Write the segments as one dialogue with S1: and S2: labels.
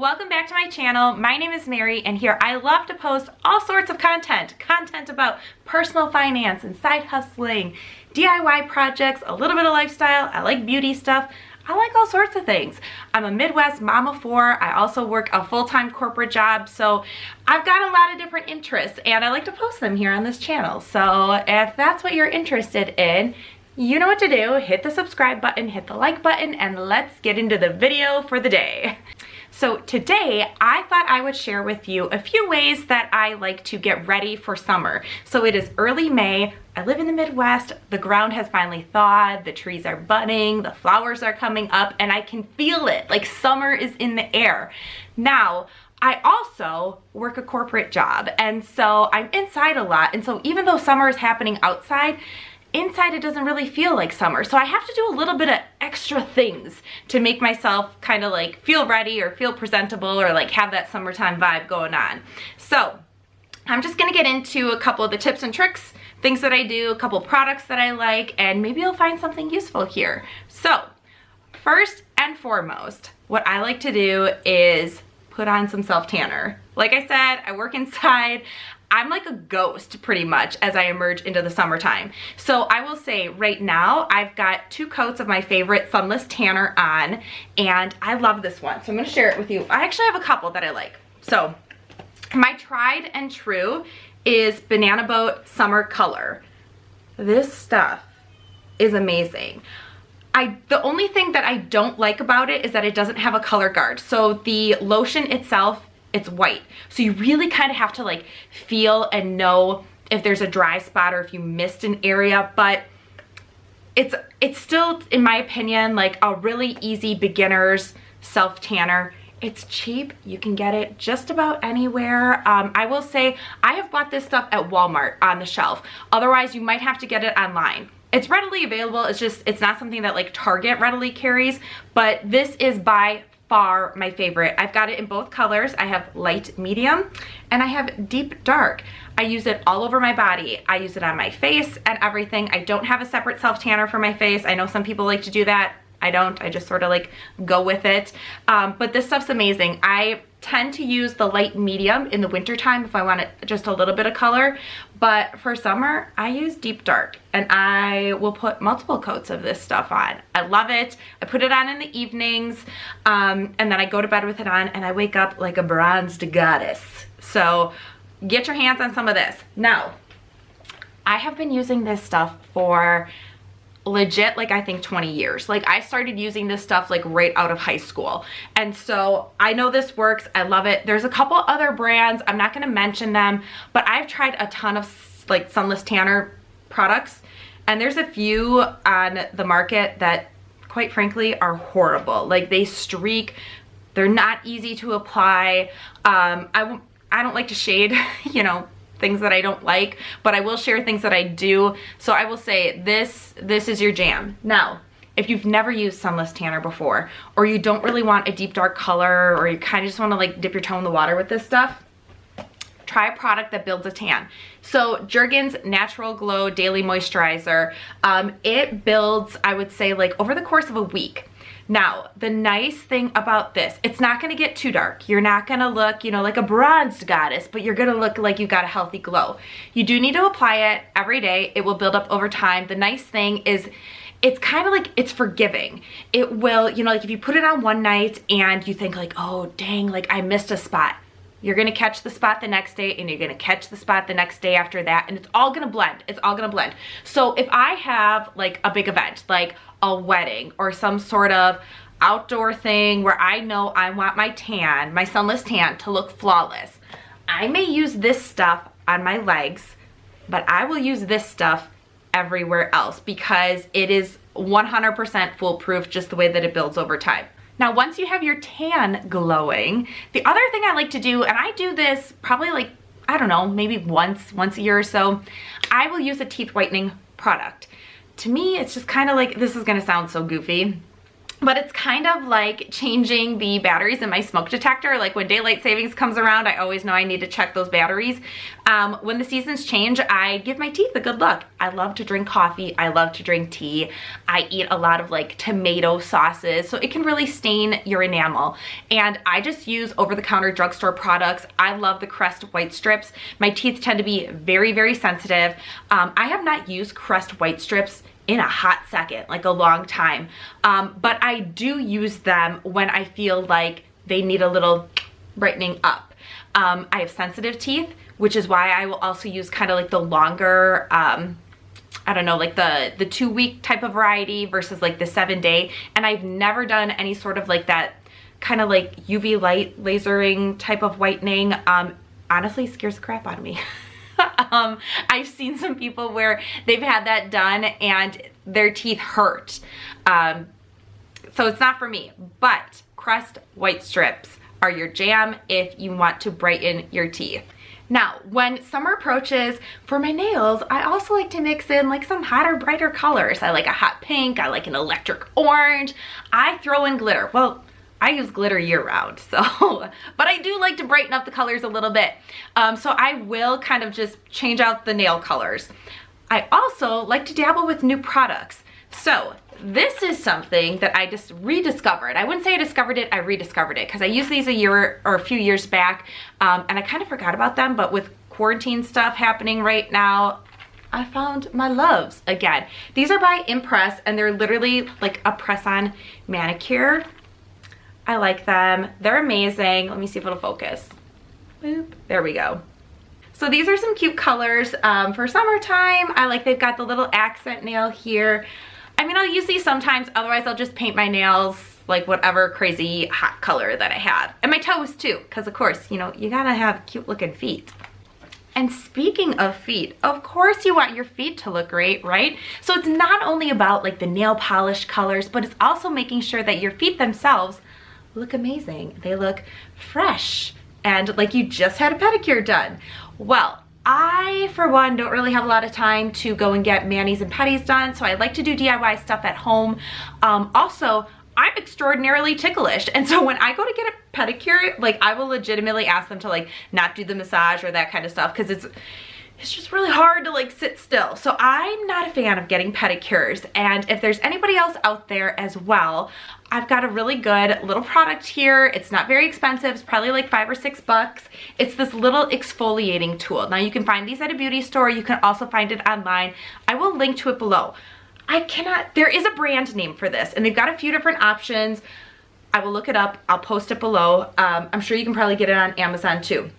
S1: welcome back to my channel. My name is Mary, and here I love to post all sorts of content about personal finance and side hustling, DIY projects, a little bit of lifestyle. I like beauty stuff. I like all sorts of things. I'm a Midwest mom of four. I also work a full-time corporate job, so I've got a lot of different interests, and I like to post them here on this channel. So if that's what you're interested in, you know what to do. Hit the subscribe button, hit the like button, and let's get into the video for the day. So today, I thought I would share with you a few ways that I like to get ready for summer. So it is early May. I live in the Midwest. The ground has finally thawed. The trees are budding. The flowers are coming up, and I can feel it. Like summer is in the air. Now, I also work a corporate job, and so I'm inside a lot. And so even though summer is happening outside, inside it doesn't really feel like summer. So I have to do a little bit of extra things to make myself kind of like feel ready or feel presentable or like have that summertime vibe going on. So I'm just gonna get into a couple of the tips and tricks, things that I do, a couple products that I like, and maybe you'll find something useful here. So first and foremost, what I like to do is put on some self-tanner. Like I said, I work inside. I'm like a ghost pretty much as I emerge into the summertime. So I will say right now I've got 2 coats of my favorite sunless tanner on, and I love this one. So I'm gonna share it with you. I actually have a couple that I like. So my tried and true is Banana Boat Summer Color. This stuff is amazing. The only thing that I don't like about it is that it doesn't have a color guard. So the lotion itself, it's white. So you really kind of have to like feel and know if there's a dry spot or if you missed an area, but it's still, in my opinion, like a really easy beginner's self-tanner. It's cheap. You can get it just about anywhere. I will say I have bought this stuff at Walmart on the shelf. Otherwise, you might have to get it online. It's readily available. It's just, it's not something that like Target readily carries, but this is by far my favorite. I've got it in both colors. I have light medium and I have deep dark. I use it all over my body. I use it on my face and everything. I don't have a separate self tanner for my face. I know some people like to do that. I don't. I just sort of like go with it. But this stuff's amazing. I tend to use the light medium in the winter time if I want just a little bit of color. But for summer, I use deep dark, and I will put multiple coats of this stuff on. I love it. I put it on in the evenings, and then I go to bed with it on, and I wake up like a bronzed goddess. So get your hands on some of this. Now, I have been using this stuff for legit, like I think 20 years. Like I started using this stuff like right out of high school. And so I know this works. I love it. There's a couple other brands. I'm not going to mention them, but I've tried a ton of like sunless tanner products. And there's a few on the market that quite frankly are horrible. Like they streak. They're not easy to apply. I don't like to shade, you know, things that I don't like, but I will share things that I do. So I will say this is your jam. Now, if you've never used sunless tanner before, or you don't really want a deep dark color, or you kind of just want to like dip your toe in the water with this stuff, try a product that builds a tan. So Jergens Natural Glow Daily Moisturizer, it builds, I would say, like over the course of a week. Now, the nice thing about this, it's not gonna get too dark. You're not gonna look, you know, like a bronzed goddess, but you're gonna look like you've got a healthy glow. You do need to apply it every day. It will build up over time. The nice thing is it's kind of like, it's forgiving. It will, you know, like if you put it on one night and you think like, oh dang, like I missed a spot. You're gonna catch the spot the next day, and you're gonna catch the spot the next day after that, and it's all gonna blend. It's all gonna blend. So if I have like a big event, like a wedding or some sort of outdoor thing where I know I want my tan, my sunless tan, to look flawless, I may use this stuff on my legs, but I will use this stuff everywhere else because it is 100% foolproof just the way that it builds over time. Now, once you have your tan glowing, the other thing I like to do, and I do this probably like, I don't know, maybe once a year or so, I will use a teeth whitening product. To me, it's just kind of like, this is gonna sound so goofy, But it's kind of like changing the batteries in my smoke detector. Like when daylight savings comes around, I always know I need to check those batteries. When the seasons change, I give my teeth a good look. I love to drink coffee. I love to drink tea. I eat a lot of like tomato sauces, so it can really stain your enamel. And I just use over-the-counter drugstore products. I love the Crest white strips. My teeth tend to be very, very sensitive. I have not used Crest white strips in a hot second, like a long time. But I do use them when I feel like they need a little brightening up. I have sensitive teeth, which is why I will also use kind of like the longer, I don't know, like the 2-week type of variety versus like the 7-day. And I've never done any sort of like that kind of like UV light lasering type of whitening. Honestly, scares the crap out of me. I've seen some people where they've had that done and their teeth hurt. So it's not for me, but Crest white strips are your jam if you want to brighten your teeth. Now, when summer approaches, for my nails, I also like to mix in like some hotter, brighter colors. I like a hot pink, I like an electric orange. I throw in glitter. Well, I use glitter year round, so, but I do like to brighten up the colors a little bit. So I will kind of just change out the nail colors. I also like to dabble with new products. So this is something that I just rediscovered. I wouldn't say I discovered it, I rediscovered it, because I used these a year or a few years back, and I kind of forgot about them, but with quarantine stuff happening right now, I found my loves again. These are by Impress, and they're literally like a press-on manicure. I like them. They're amazing. Let me see if it'll focus. Boop. There we go. So these are some cute colors for summertime. I like they've got the little accent nail here. I mean, I'll use these sometimes. Otherwise, I'll just paint my nails like whatever crazy hot color that I have. And my toes too, because of course, you know, you gotta have cute looking feet. And speaking of feet, of course you want your feet to look great, right? So it's not only about like the nail polish colors, but it's also making sure that your feet themselves look amazing. They look fresh and like you just had a pedicure done. Well, I, for one, don't really have a lot of time to go and get manis and pedis done, so I like to do DIY stuff at home. Also, I'm extraordinarily ticklish, and so when I go to get a pedicure, like I will legitimately ask them to like not do the massage or that kind of stuff, because it's just really hard to like sit still. So I'm not a fan of getting pedicures, and if there's anybody else out there as well, I've got a really good little product here. It's not very expensive. It's probably like $5 or $6. It's this little exfoliating tool. Now you can find these at a beauty store. You can also find it online. I will link to it below. There is a brand name for this, and they've got a few different options. I will look it up. I'll post it below. I'm sure you can probably get it on Amazon too.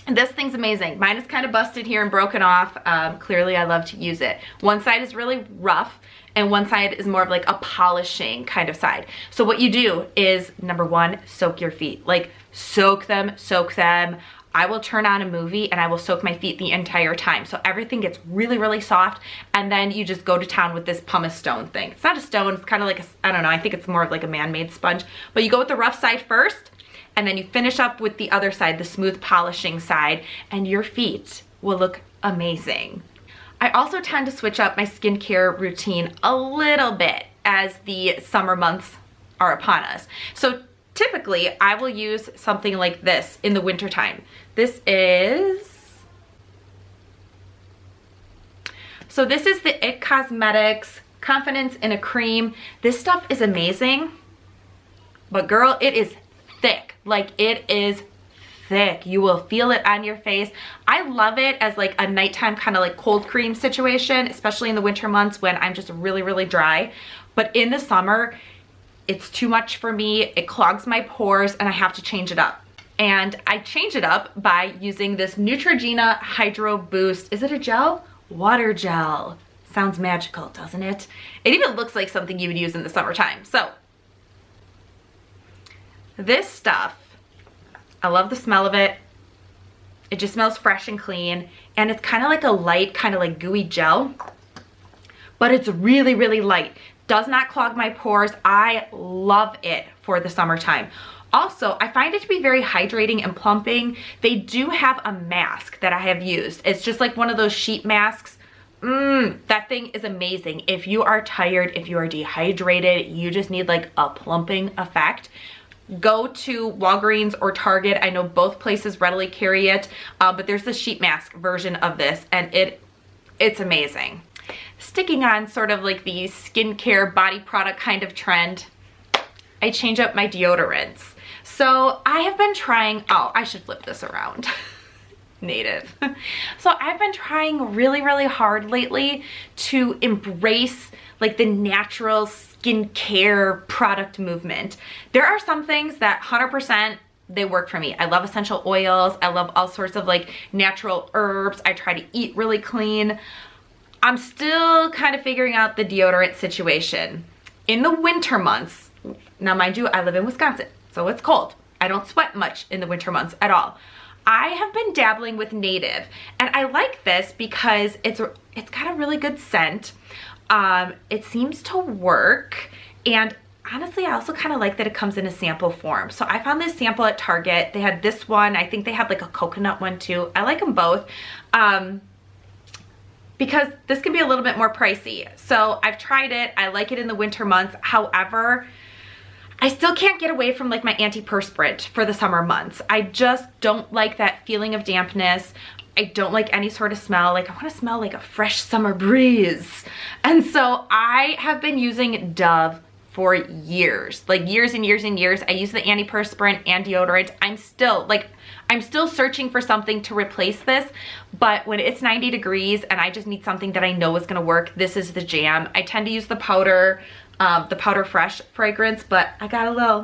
S1: And this thing's amazing. Mine is kind of busted here and broken off. Clearly I love to use it. One side is really rough and one side is more of like a polishing kind of side. So what you do is, number one, soak your feet. Like soak them, soak them. I will turn on a movie and I will soak my feet the entire time. So everything gets really, really soft, and then you just go to town with this pumice stone thing. It's not a stone, it's kind of like I don't know, I think it's more of like a man-made sponge. But you go with the rough side first, and then you finish up with the other side, the smooth polishing side, and your feet will look amazing. I also tend to switch up my skincare routine a little bit as the summer months are upon us. So typically I will use something like this in the wintertime. This is the It Cosmetics Confidence in a Cream. This stuff is amazing, but girl, it is thick. Like it is thick. You will feel it on your face. I love it as like a nighttime kind of like cold cream situation, especially in the winter months when I'm just really, really dry. But in the summer, it's too much for me. It clogs my pores and I have to change it up. And I change it up by using this Neutrogena Hydro Boost. Is it a gel? Water gel. Sounds magical, doesn't it? It even looks like something you would use in the summertime. So this stuff, I love the smell of it. It just smells fresh and clean. And it's kind of like a light, kind of like gooey gel. But it's really, really light. Does not clog my pores. I love it for the summertime. Also, I find it to be very hydrating and plumping. They do have a mask that I have used. It's just like one of those sheet masks, That thing is amazing. If you are tired, if you are dehydrated, you just need like a plumping effect, go to Walgreens or Target. I know both places readily carry it, but there's the sheet mask version of this, and it's amazing. Sticking on sort of like the skincare body product kind of trend, I change up my deodorants. So I have been trying, oh, I should flip this around. Native. So I've been trying really, really hard lately to embrace like the natural skincare product movement. There are some things that 100% they work for me. I love essential oils. I love all sorts of like natural herbs. I try to eat really clean. I'm still kind of figuring out the deodorant situation. In the winter months, now mind you, I live in Wisconsin, so it's cold. I don't sweat much in the winter months at all. I have been dabbling with Native, and I like this because it's got a really good scent. It seems to work, and honestly, I also kind of like that it comes in a sample form. So I found this sample at Target. They had this one. I think they had like a coconut one too. I like them both because this can be a little bit more pricey. So I've tried it. I like it in the winter months. However, I still can't get away from like my antiperspirant for the summer months. I just don't like that feeling of dampness. I don't like any sort of smell. Like I want to smell like a fresh summer breeze. And so I have been using Dove for years, like years and years and years. I use the antiperspirant and deodorant. I'm still searching for something to replace this, but when it's 90 degrees and I just need something that I know is gonna work, this is the jam. I tend to use the powder fresh fragrance, but I got a little,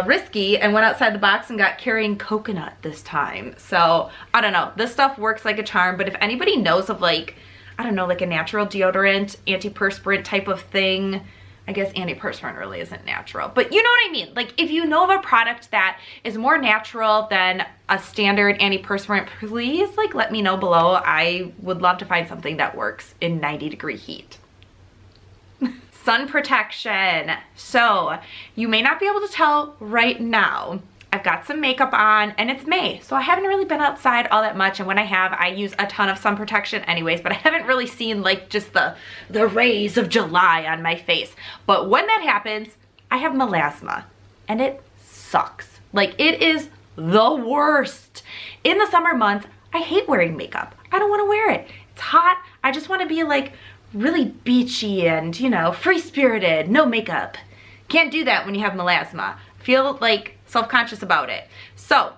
S1: risky and went outside the box and got carrying coconut this time. So I don't know, this stuff works like a charm, but if anybody knows of like, I don't know, like a natural deodorant, antiperspirant type of thing, I guess antiperspirant really isn't natural, but you know what I mean? Like if you know of a product that is more natural than a standard antiperspirant, please like let me know below. I would love to find something that works in 90-degree heat. Sun protection. So you may not be able to tell right now, I've got some makeup on and it's May, so I haven't really been outside all that much, and when I have, I use a ton of sun protection anyways, but I haven't really seen like just the rays of July on my face. But when that happens, I have melasma and it sucks. Like it is the worst. In the summer months, I hate wearing makeup. I don't want to wear it. It's hot. I just want to be like really beachy and, you know, free-spirited, no makeup. Can't do that when you have melasma. Feel like self-conscious about it. So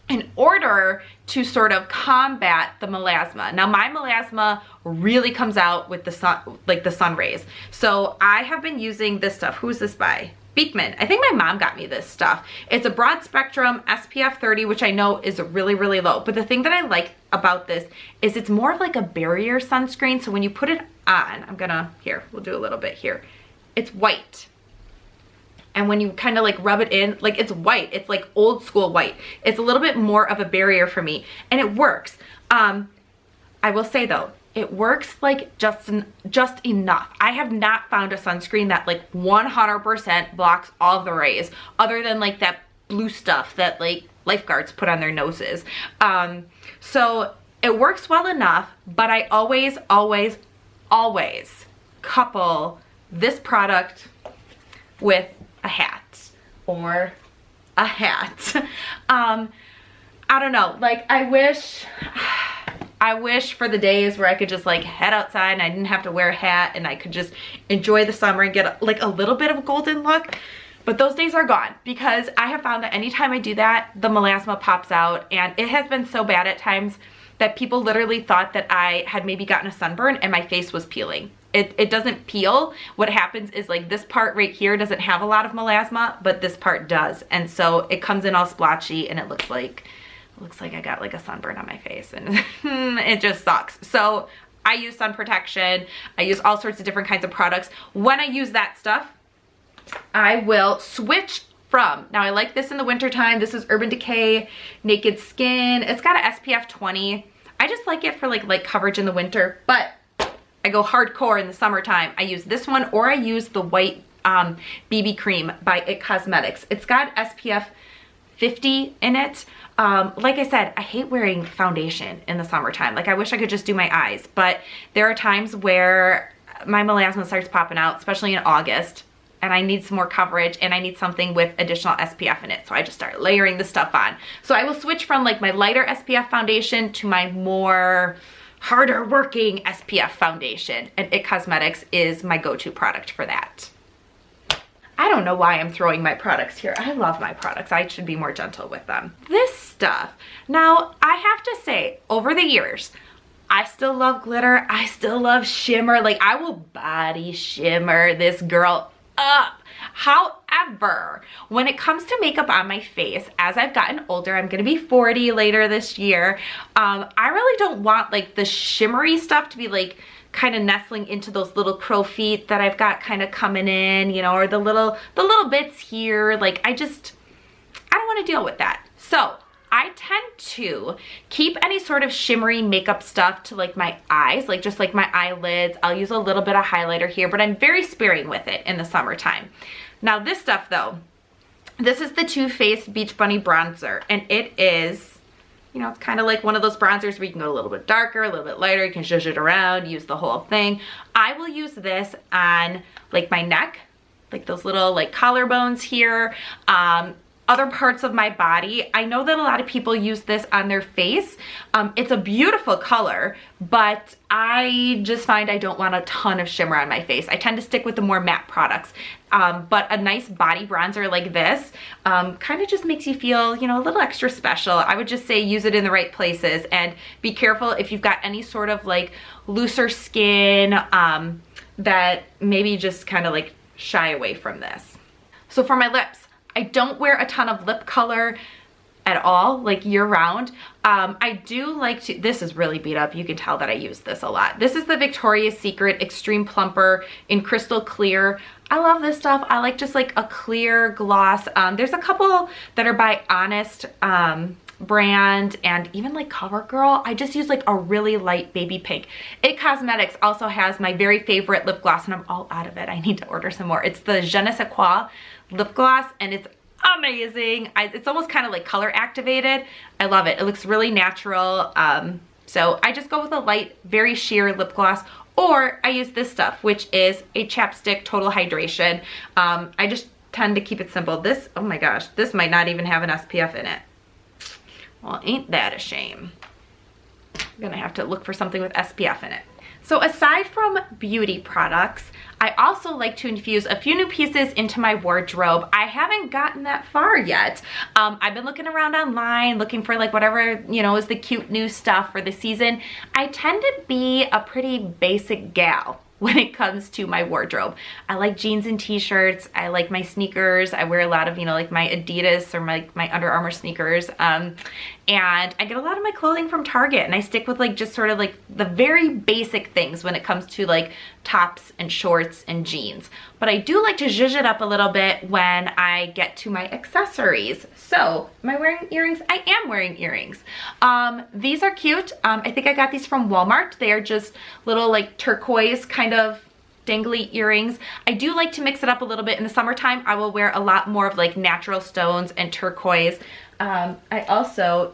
S1: in order to sort of combat the melasma, now my melasma really comes out with the sun, like the sun rays. So I have been using this stuff. Who's this by? Beekman. I think my mom got me this stuff. It's a broad spectrum SPF 30, which I know is really, really low. But the thing that I like about this is it's more of like a barrier sunscreen. So when you put it on, here, we'll do a little bit here. It's white. And when you kind of like rub it in, like it's white. It's like old school white. It's a little bit more of a barrier for me, and it works. I will say though, it works like just enough. I have not found a sunscreen that like 100% blocks all of the rays, other than like that blue stuff that like lifeguards put on their noses. So it works well enough, but I always, always, always couple this product with a hat or a hat. I don't know, like I wish for the days where I could just like head outside and I didn't have to wear a hat and I could just enjoy the summer and get like a little bit of a golden look. But those days are gone, because I have found that anytime I do that, the melasma pops out, and it has been so bad at times that people literally thought that I had maybe gotten a sunburn and my face was peeling. It doesn't peel. What happens is like this part right here doesn't have a lot of melasma, but this part does. And so it comes in all splotchy and it looks like I got like a sunburn on my face, and it just sucks. So I use sun protection. I use all sorts of different kinds of products. When I use that stuff, I will switch from, now I like this in the wintertime. This is Urban Decay Naked Skin. It's got an SPF 20. I just like it for like light coverage in the winter, but I go hardcore in the summertime. I use this one, or I use the white BB cream by It Cosmetics. It's got SPF 50 in it. Like I said, I hate wearing foundation in the summertime. Like I wish I could just do my eyes, but there are times where my melasma starts popping out, especially in August, and I need some more coverage and I need something with additional SPF in it. So I just start layering the stuff on. So I will switch from like my lighter SPF foundation to my more harder working SPF foundation, and IT Cosmetics is my go-to product for that. I don't know why I'm throwing my products here. I love my products. I should be more gentle with them. This stuff, now I have to say, over the years, I still love glitter. I still love shimmer. Like I will body shimmer this girl up. However, when it comes to makeup on my face, as I've gotten older, I'm gonna be 40 later this year, I really don't want like the shimmery stuff to be like kind of nestling into those little crow feet that I've got kind of coming in, you know, or the little bits here. Like I don't want to deal with that. So I tend to keep any sort of shimmery makeup stuff to like my eyes, like just like my eyelids. I'll use a little bit of highlighter here, but I'm very sparing with it in the summertime. Now this stuff though, this is the Too Faced Beach Bunny Bronzer, and it is, you know, it's kind of like one of those bronzers where you can go a little bit darker, a little bit lighter, you can zhuzh it around, use the whole thing. I will use this on like my neck, like those little like collarbones here, other parts of my body. I know that a lot of people use this on their face. It's a beautiful color, but I just find I don't want a ton of shimmer on my face. I tend to stick with the more matte products. But a nice body bronzer like this kind of just makes you feel, you know, a little extra special. I would just say use it in the right places, and be careful if you've got any sort of like looser skin that maybe just kind of like shy away from this. So for my lips, I don't wear a ton of lip color at all, like year round. I do like to, this is really beat up. You can tell that I use this a lot. This is the Victoria's Secret Extreme Plumper in Crystal Clear. I love this stuff. I like just like a clear gloss. There's a couple that are by Honest brand and even like CoverGirl. I just use like a really light baby pink. IT Cosmetics also has my very favorite lip gloss, and I'm all out of it. I need to order some more. It's the Je ne sais quoi lip gloss, and it's amazing. It's almost kind of like color activated. I love it. It looks really natural. So I just go with a light, very sheer lip gloss, or I use this stuff, which is a chapstick Total Hydration. I just tend to keep it simple. This, oh my gosh, this might not even have an SPF in it. Well, ain't that a shame? I'm gonna have to look for something with SPF in it. So aside from beauty products, I also like to infuse a few new pieces into my wardrobe. I haven't gotten that far yet. I've been looking around online, looking for like whatever, you know, is the cute new stuff for the season. I tend to be a pretty basic gal when it comes to my wardrobe. I like jeans and t-shirts. I like my sneakers. I wear a lot of, you know, like my Adidas or my Under Armour sneakers. And I get a lot of my clothing from Target, and I stick with like just sort of like the very basic things when it comes to like tops and shorts and jeans. But I do like to zhuzh it up a little bit when I get to my accessories. So am I wearing earrings? I am wearing earrings. These are cute. I think I got these from Walmart. They are just little like turquoise kind of dangly earrings. I do like to mix it up a little bit. In the summertime, I will wear a lot more of like natural stones and turquoise. I also,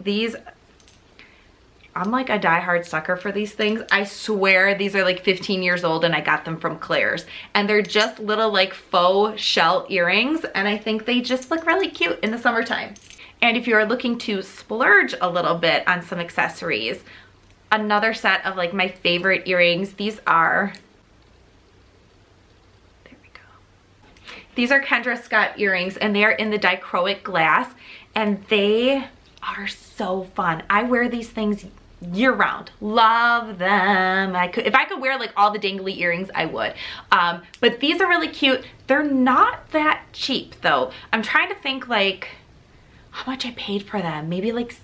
S1: I'm like a diehard sucker for these things. I swear these are like 15 years old, and I got them from Claire's, and they're just little like faux shell earrings, and I think they just look really cute in the summertime. And if you're looking to splurge a little bit on some accessories, another set of like my favorite earrings, these are, there we go. These are Kendra Scott earrings, and they are in the dichroic glass, and they are so fun. I wear these things year round. Love them. If I could wear like all the dangly earrings, I would. But these are really cute. They're not that cheap though. I'm trying to think like how much I paid for them. Maybe like,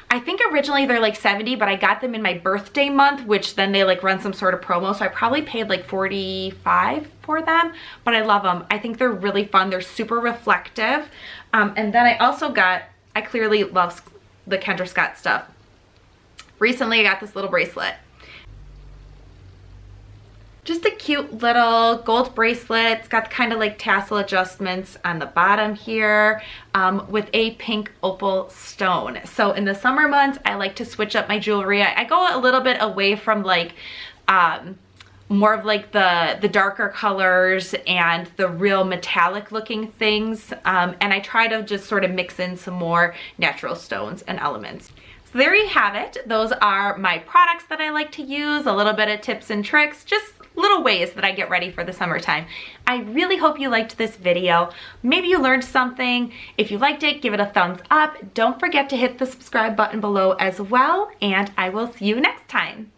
S1: I think originally they're like 70, but I got them in my birthday month, which then they like run some sort of promo. So I probably paid like 45 for them, but I love them. I think they're really fun. They're super reflective. And then I also got, I clearly love the Kendra Scott stuff. Recently I got this little bracelet. Just a cute little gold bracelet. It's got kind of like tassel adjustments on the bottom here with a pink opal stone. So in the summer months, I like to switch up my jewelry. I go a little bit away from like more of like the darker colors and the real metallic looking things. And I try to just sort of mix in some more natural stones and elements. So there you have it. Those are my products that I like to use, a little bit of tips and tricks, just little ways that I get ready for the summertime. I really hope you liked this video. Maybe you learned something. If you liked it, give it a thumbs up. Don't forget to hit the subscribe button below as well, and I will see you next time.